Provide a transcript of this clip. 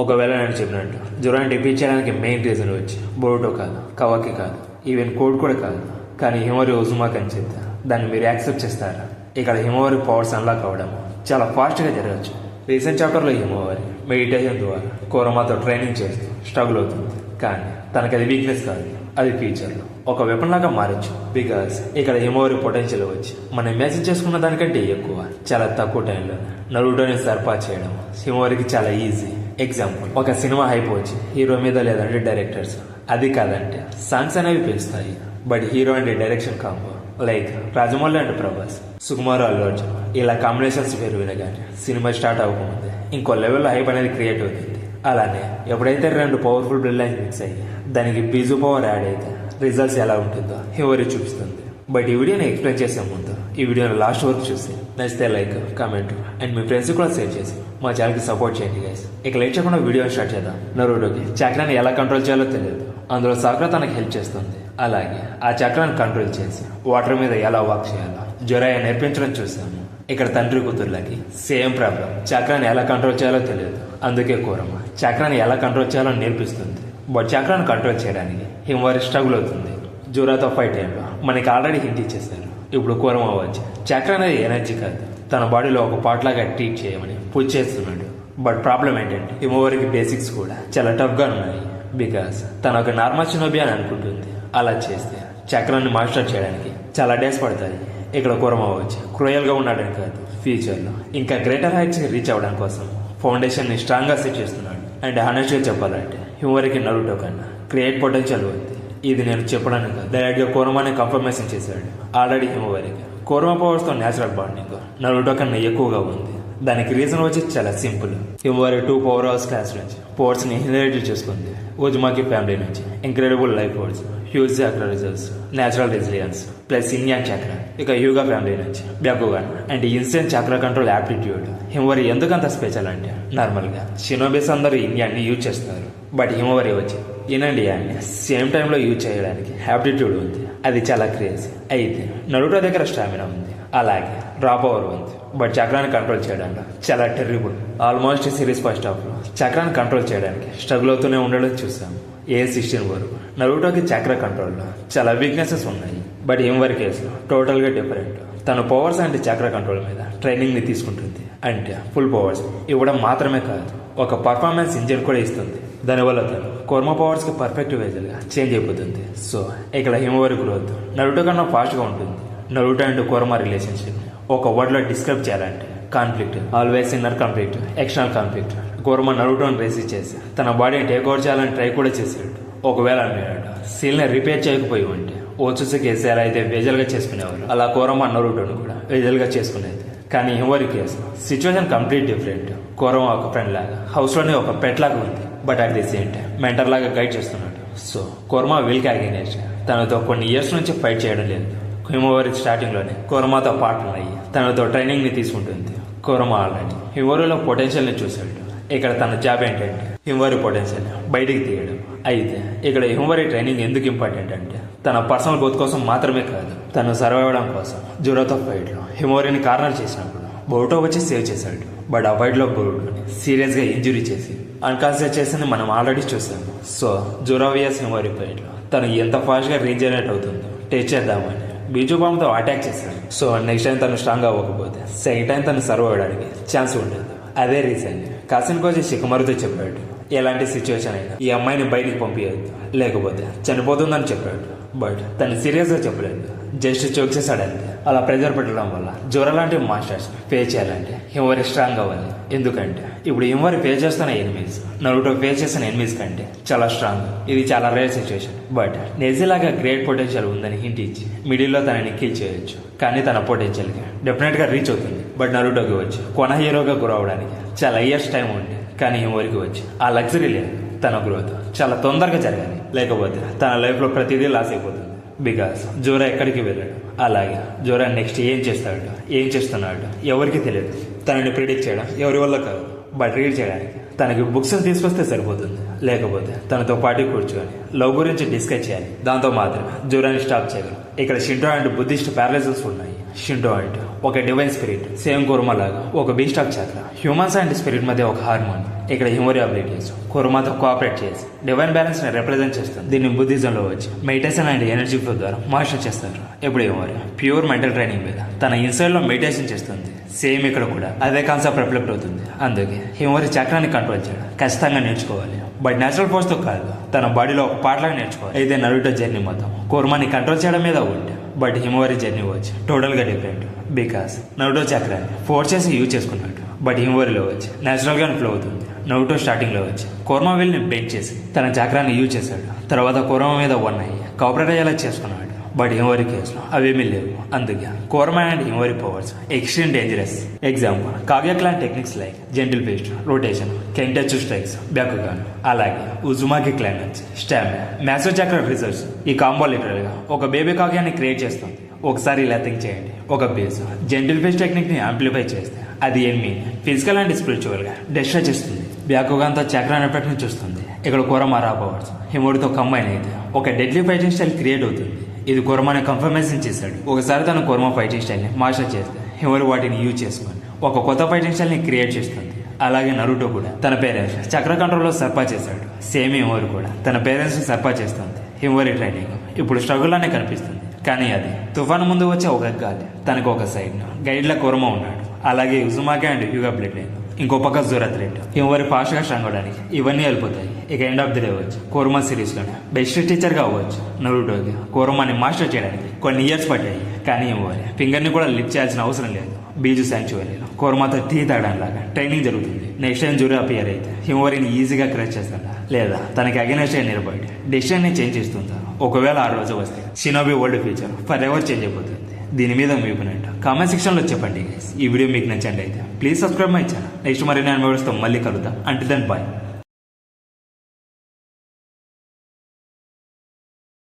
ఒకవేళ నేను చెప్పినట్టు జొరాన్ని డిఫీట్ చేయడానికి మెయిన్ రీజన్ వచ్చి బోరుటో కాదు, కవాకి కాదు, ఈవెన్ కోడ్ కూడా కాదు, కానీ హిమోరి ఉజుమాకి అని చెప్తా దాన్ని మీరు యాక్సెప్ట్ చేస్తారా? ఇక్కడ హిమోరి పవర్స్ అన్లాక్ అవ్వడం చాలా ఫాస్ట్గా జరగచ్చు. రీసెంట్ చాప్టర్లో హిమోరి మెడిటేషన్ ద్వారా కోరమాతో ట్రైనింగ్ చేస్తూ స్ట్రగుల్ అవుతుంది, కానీ తనకి అది వీక్నెస్ కాదు, అది ఫ్యూచర్లో ఒక వెపన్ లాగా మారచ్చు. బికాస్ ఇక్కడ హిమోరి పొటెన్షియల్ వచ్చి మనం ఇమాజిన్ చేసుకున్న దానికంటే ఎక్కువ చాలా తక్కువ టైంలో నరుటోని సర్పాస్ చేయడం హిమోరికి చాలా ఈజీ. ఎగ్జాంపుల్, ఒక సినిమా హైప్ వచ్చి హీరో మీద లేదంటే డైరెక్టర్స్ అది కాదంటే సాంగ్స్ అనేవి పెంచుతాయి, but hero and direction combo like Rajamouli and Prabhas, Sukumar, Allu Arjun ఇలా కాంబినేషన్స్ పేరు వినగానే సినిమా స్టార్ట్ అవ్వకముందే ఇంకో లెవెల్లో హైప్ అనేది క్రియేట్ అవుతుంది. అలానే ఎప్పుడైతే రెండు పవర్ఫుల్ బ్లడ్ లైన్స్ మిక్స్ అయ్యి దానికి బీజు పవర్ యాడ్ అయితే రిజల్ట్స్ ఎలా ఉంటుందో హిమోరి చూపిస్తుంది. బట్ ఈ వీడియోని ఎక్స్ప్లెయిన్ చేసే ముందు ఈ వీడియోని లాస్ట్ వరకు చూసి నచ్చితే like, comment and me friends కూడా షేర్ చేసి మా ఛానల్కి సపోర్ట్ చేయండి గైస్. ఇక లేట్ చేయకుండా వీడియో స్టార్ట్ చేద్దాం. నరుటోకి చక్రాన్ని ఎలా కంట్రోల్ చేయాలో తెలియదు, అందులో సాకురా తనకి హెల్ప్ చేస్తుంది. అలాగే ఆ చక్రాన్ని కంట్రోల్ చేసి వాటర్ మీద ఎలా వాక్ చేయాలో జొరాయ నేర్పించడం చూసాము. ఇక్కడ తండ్రి కూతుర్లకి సేమ్ ప్రాబ్లం, చక్రాన్ని ఎలా కంట్రోల్ చేయాలో తెలియదు, అందుకే కోరమ్మ చక్రాన్ని ఎలా కంట్రోల్ చేయాలో నేర్పిస్తుంది. బట్ చక్రాన్ని కంట్రోల్ చేయడానికి హిమోరి స్ట్రగుల్ అవుతుంది. జొరాతో ఫైట్ టైంలో మనకి ఆల్రెడీ హింట్ ఇచ్చేసారు. ఇప్పుడు కోరమ్మ వచ్చి చక్ర అనేది ఎనర్జీ కాదు, తన బాడీలో ఒక పార్ట్ లాగా ట్రీట్ చేయమని పుష్ చేస్తున్నాడు. బట్ ప్రాబ్లం ఏంటంటే హిమోరికి బేసిక్స్ కూడా చాలా టఫ్గా ఉన్నాయి. బికాస్ తన ఒక నార్మల్ షినోబి అని అనుకుంటుంది. అలా చేస్తే చక్రాన్ని మాస్టర్ చేయడానికి చాలా డేస్ పడతాయి. ఇక్కడ కోరమ్మ వచ్చి క్రూయల్గా ఉన్నాడని కాదు, ఫ్యూచర్లో ఇంకా గ్రేటర్ హైట్స్కి రీచ్ అవ్వడం కోసం ఫౌండేషన్ని స్ట్రాంగ్గా సెట్ చేస్తున్నాడు. అండ్ హానెస్ట్గా చెప్పాలంటే హిమోరికి నరుటో కన్నా క్రియేట్ పొటెన్షియల్ ఉంది. ఇది నేను చెప్పడానికి కాదు, డైరెక్ట్గా కోరమాని కన్ఫర్మేషన్ చేశాడు. ఆల్రెడీ హిమోరికి కోరమా పవర్స్తో న్యాచురల్ బాండింగ్ నరుటో కన్నా ఎక్కువగా ఉంది. దానికి రీజన్ వచ్చి చాలా సింపుల్. హిమోరి 2 పవర్ హౌస్ క్లాస్ నుంచి పవర్స్ ని ఇన్హెరిట్ చేసుకుంది. ఉజుమాకి ఫ్యామిలీ నుంచి ఇంక్రెడిబుల్ లైఫ్ ఫోర్స్, హ్యూజ్ చక్ర రిజల్ట్స్, నేచురల్ రెసిలియన్స్ ప్లస్ ఇన్యాన్ చక్ర. ఇక యూగా ఫ్యామిలీ నుంచి బ్యాకుగాన్ అండ్ ఇన్స్టెంట్ చక్ర కంట్రోల్ యాప్టిట్యూడ్. హిమోరి ఎందుకంత స్పెషల్ అంటే నార్మల్ గా షినోబిస్ అందరూ ఇన్యాన్ని యూజ్ చేస్తారు, బట్ హిమోరి వచ్చి ఇన్యాన్ని సేమ్ టైంలో యూజ్ చేయడానికి యాప్టిట్యూడ్ ఉంది. అది చాలా క్రేజీ. అయితే నరుటో దగ్గర స్టామినా ఉంది, అలాగే డ్రా పవర్ ఉంది, బట్ చక్రాన్ని కంట్రోల్ చేయడంలో చాలా terrible. Almost series first half లో చక్రాన్ని కంట్రోల్ చేయడానికి స్ట్రగుల్ అవుతూనే ఉండడం చూసాము. A16 వరకు నరుటోకి చక్ర కంట్రోల్లో చాలా వీక్నెసెస్ ఉన్నాయి, బట్ హిమోరి కేసులో టోటల్ గా డిఫరెంట్. తన పవర్స్ అండ్ చక్ర కంట్రోల్ మీద ట్రైనింగ్ ని తీసుకుంటుంది. అంటే ఫుల్ పవర్స్ ఇవ్వడం మాత్రమే కాదు, ఒక పర్ఫార్మెన్స్ ఇంజిన్ కూడా ఇస్తుంది. దానివల్ల తను కోర్మ పవర్స్ కి పర్ఫెక్ట్ వేజల్ గా చేంజ్ అయిపోతుంది. సో ఇక్కడ హిమోరి గ్రోత్ నరుటో కన్నా ఫాస్ట్ గా ఉంటుంది. నరుటో అండ్ కోరమా రిలేషన్షిప్ ఒక వర్డ్ లో డిస్క్రైబ్ చేయాలంటే conflict, always inner conflict, external conflict. Kurama నరుటోని రెసిస్ట్ చేసి తన బాడీని టేక్ ఓవర్ చేయాలని ట్రై కూడా చేశాడు. ఒకవేళ అన్నాడు సీల్ ని రిపేర్ చేయకపోయి ఉంటే ఓచుసి కేసు ఎలా అయితే వేజల్ గా చేసుకునేవారు, అలా కోరమా నరుటోని కూడా వేజల్ గా చేసుకునేది. కానీ హిమోరి కేసు సిచ్యువేషన్ కంప్లీట్ డిఫరెంట్. కోరమా ఒక ఫ్రెండ్ లాగా హౌస్ లోనే ఒక పెట్ లాగా ఉంది, but at the same time mentor లాగా గైడ్ చేస్తున్నాడు. సో కోరమా విల్ అగైనెస్ట్ తనతో కొన్ని ఇయర్స్ నుంచి ఫైట్ చేయడం లేదు. హిమోరి స్టార్టింగ్ లోనే కోరమాతో పార్ట్నర్ అయ్యి తనతో ట్రైనింగ్ ని తీసుకుంటుంది. కోరమా ఆల్రెడీ హిమోరిలో పొటెన్షియల్ ని చూశాడు. ఇక్కడ తన జాబ్ ఏంటంటే హిమోరి పొటెన్షియల్ బయటికి తీయడం. అయితే ఇక్కడ హిమోరి ట్రైనింగ్ ఎందుకు ఇంపార్టెంట్ అంటే తన పర్సనల్ గ్రోత్ కోసం మాత్రమే కాదు, తను సర్వైవ్ అవడం కోసం. జొరాతో ఫైట్ లో హిమోరిని కార్నర్ చేసినప్పుడు బోరుటో వచ్చి సేవ్ చేశాడు, బట్ ఆ ఫైట్ లో బోరుటోని సీరియస్ గా ఇంజురీ చేసి అన్కాన్షియస్ చేసింది మనం ఆల్రెడీ చూసాము. సో జొరా వియస్ హిమోరి ఫైట్ లో తను ఎంత ఫాస్ట్ గా రీజనరేట్ అవుతుందో టెస్ట్ చేద్దామని బీజు బాంబుతో అటాక్ చేశాడు. సో నెక్స్ట్ టైం తను స్ట్రాంగ్ అవ్వకపోతే సెకండ్ టైం తను సర్వ్ అవ్వడానికి ఛాన్స్ ఉండదు. అదే రీజన్ కాసిన్ కోచి షికుమారుతో చెప్పాడు, ఎలాంటి సిచ్యువేషన్ అయినా ఈ అమ్మాయిని బయటికి పంపించద్దు, లేకపోతే చనిపోతుందని చెప్పాడు. బట్ తను సీరియస్ గా చెప్పలేదు, జస్ట్ జోక్ చేశాడంతే. అలా ప్రెజర్ పెట్టడం వల్ల జొరా లాంటి మాస్టర్స్ ఫేస్ చేయాలంటే హిమోరి స్ట్రాంగ్ అవ్వాలి. ఎందుకంటే ఇప్పుడు హిమోరి ఫేస్ చేస్తున్న ఎనిమీస్ నరుటో ఫేస్ చేసిన ఎనిమీస్ కంటే చాలా స్ట్రాంగ్. ఇది చాలా రేర్ సిచ్యువేషన్. బట్ నెజిలాగా గ్రేట్ పొటెన్షియల్ ఉందని హింట్ ఇచ్చి మిడిల్ లో తనని కిల్ చేయొచ్చు, కానీ తన పొటెన్షియల్ కి డెఫినెట్ గా రీచ్ అవుతుంది. బట్ నరుటోకి వచ్చి కొన హీరోగా గురి అవడానికి చాలా ఇయర్స్ టైం ఉంది, కానీ హిమోరికి వచ్చి ఆ లగ్జరీ లేదు. తన గ్రోత్ చాలా తొందరగా జరగాలి, లేకపోతే తన లైఫ్ లో ప్రతిదీ లాస్ అయిపోతుంది. బికాస్ జొరా ఎక్కడికి వెళ్ళాడు, అలాగే జొరా నెక్స్ట్ ఏం చేస్తాడు, ఏం చేస్తున్నాడు ఎవరికి తెలియదు. తనని ప్రిడిక్ట్ చేయడం ఎవరి వల్ల కాదు, బట్ రీడ్ చేయడానికి తనకి బుక్స్ తీసుకొస్తే సరిపోతుంది, లేకపోతే తనతో పాటు కూర్చొని లవ్ గురించి డిస్కస్ చేయాలి. దాంతో మాత్రమే జొరాని స్టాప్ చేయగలరు. ఇక్కడ షింటో అండ్ బుద్ధిస్ట్ ప్యారలైజల్స్ ఉన్నాయి. షింటో అంటే ఒక డివైన్ స్పిరిట్, సేమ్ కుర్మా లాగా ఒక బీస్టాక్ చక్ర. హ్యూమన్స్ అండ్ స్పిరిట్ మధ్య ఒక హార్మోన్. ఇక్కడ హ్యూమరీ అబిలిటీస్ కుర్మాతో కోఆపరేట్ చేసి డివైన్ బ్యాలెన్స్ ని రిప్రజెంట్ చేస్తుంది. దీన్ని బుద్ధిజంలో వచ్చి మెడిటేషన్ అండ్ ఎనర్జీ ఫ్లో ద్వారా మాస్టర్ చేస్తారు. ఇప్పుడు హ్యూమరీ ప్యూర్ మెంటల్ ట్రైనింగ్ మీద తన ఇన్సైడ్ లో మెడిటేషన్ చేస్తుంది. సేమ్ ఇక్కడ కూడా అదే కాన్సెప్ట్ రిఫ్లెక్ట్ అవుతుంది. అందుకే హ్యూమరీ చక్రాన్ని కంట్రోల్ చేయడం ఖచ్చితంగా నేర్చుకోవాలి. బట్ నేచురల్ ఫోర్స్ తో కాదు, తన బాడీలో ఒక పాటలాగా నేర్చుకోవాలి. అయితే నరుటో జర్నీ మొత్తం కుర్మాని కంట్రోల్ చేయడం మీద ఉంటే, బట్ హిమవారి జర్నీ వచ్చి టోటల్ గా డిఫరెంట్. బికాస్ నరుటో చక్రాన్ని ఫోర్స్ చేసి యూజ్ చేసుకున్నాడు, బట్ హిమవారిలో వచ్చి నేచురల్ గానే ఫ్లో అవుతుంది. నరుటో స్టార్టింగ్ లో వచ్చి కోర్మా విల్ ని బ్రేక్ చేసి తన చక్రాన్ని యూజ్ చేశాడు. తర్వాత కోర్మా మీద వన్ అయ్యి కాపరేట్ అయ్యేలా చేసుకున్నాడు. బట్ హిమవారి కేసులో అవేమీ లేవు. అందుకే Kurama and Himawari powers extreme dangerous. Example కావ్య clan techniques like gentle fist, rotation, కెంటచు స్ట్రైక్స్, బ్యాకుగాన్. అలాగే ఉజుమాకి క్లాన్ వచ్చి స్టామినా, మ్యాసో చక్ర రిజల్ట్స్. ఈ కాంబో లిటరల్ గా ఒక బేబీ కావ్యాన్ని క్రియేట్ చేస్తుంది. ఒకసారి ఇలా థింక్ చేయండి. ఒక బేస్ జెంటిల్ పేస్ట్ టెక్నిక్ ని యాంప్లిఫై చేస్తే అది ఏమి ఫిజికల్ అండ్ స్పిరిచువల్ గా డిస్ట్రాయ్ చేస్తుంది. బ్యాకుగాన్ తో చక్రాన్ ఎఫెక్ట్ ని చూస్తుంది. ఇక్కడ కోరమా రా పవర్స్ హిమోడితో కంబైన్ అయితే ఒక డెడ్లీ ఫైటింగ్ స్టైల్ క్రియేట్ అవుతుంది. ఇది కోర్మాని కన్ఫర్మేషన్ చేశాడు. ఒకసారి తన కోర్మా ఫైటింగ్ స్టైల్ ని మాస్టర్ చేస్తే హిమోరి వాటిని యూజ్ చేసుకొని ఒక కొత్త ఫైటింగ్ స్టైల్ ని క్రియేట్ చేస్తుంది. అలాగే నరుటో కూడా తన పేరెంట్స్ చక్ర కంట్రోల్ లో సర్పా చేశాడు. సేమ్ హిమోరి కూడా తన పేరెంట్స్ ని సర్పా చేస్తుంది. హిమోరి ట్రైనింగ్ ఇప్పుడు స్ట్రగుల్ అనే కనిపిస్తుంది. కానీ అది తుఫాను ముందు వచ్చే ఒక గాలి. తనకు ఒక సైడ్ గైడ్ లా కోర్మా ఉన్నాడు. అలాగే ఉజుమాకి అండ్ హ్యూగా బ్లడ్ లైన్, ఇంకో పక్క జూరా థ్రెడ్. హిమోరి ఫాస్ట్ గా స్ట్రాంగ్ అవడానికి ఇవన్నీ వెళ్ళిపోతాయి. ఇక ఎండ్ ఆఫ్ ది డే వచ్చు కోర్మా సిరీస్ లోనే బెస్ట్ టీచర్ గా అవ్వచ్చు. నరుటోకి కోర్మాని మాస్టర్ చేయడానికి కొన్ని ఇయర్స్ పట్టాయి. కానీ హిమోరి ఫింగర్ ని కూడా లిఫ్ట్ చేయాల్సిన అవసరం లేదు. బీజు శాంక్చువరీలో కోర్మాతో టీ తాగడం లాగా ట్రైనింగ్ జరుగుతుంది. నెక్స్ట్ టైం జూరా అపియర్ అయితే హిమోరిని ఈజీగా క్రష్ చేస్తాడా లేదా తనకి అగెనెస్ట్ గా నిలబడి డెసిషన్ ని చేంజ్ చేస్తుందా? ఒకవేళ ఆ రోజు వస్తే Shinobi world future for ever change అయిపోతుంది. దీని మీద మీ ఒపీనియన్ కామెంట్ సెక్షన్ లో చెప్పండి. ఈ వీడియో మీకు నచ్చండి అయితే please subscribe my channel. Next మరిన్ని వీడియోస్ తో మళ్ళీ కలుద్దాం. Until then by.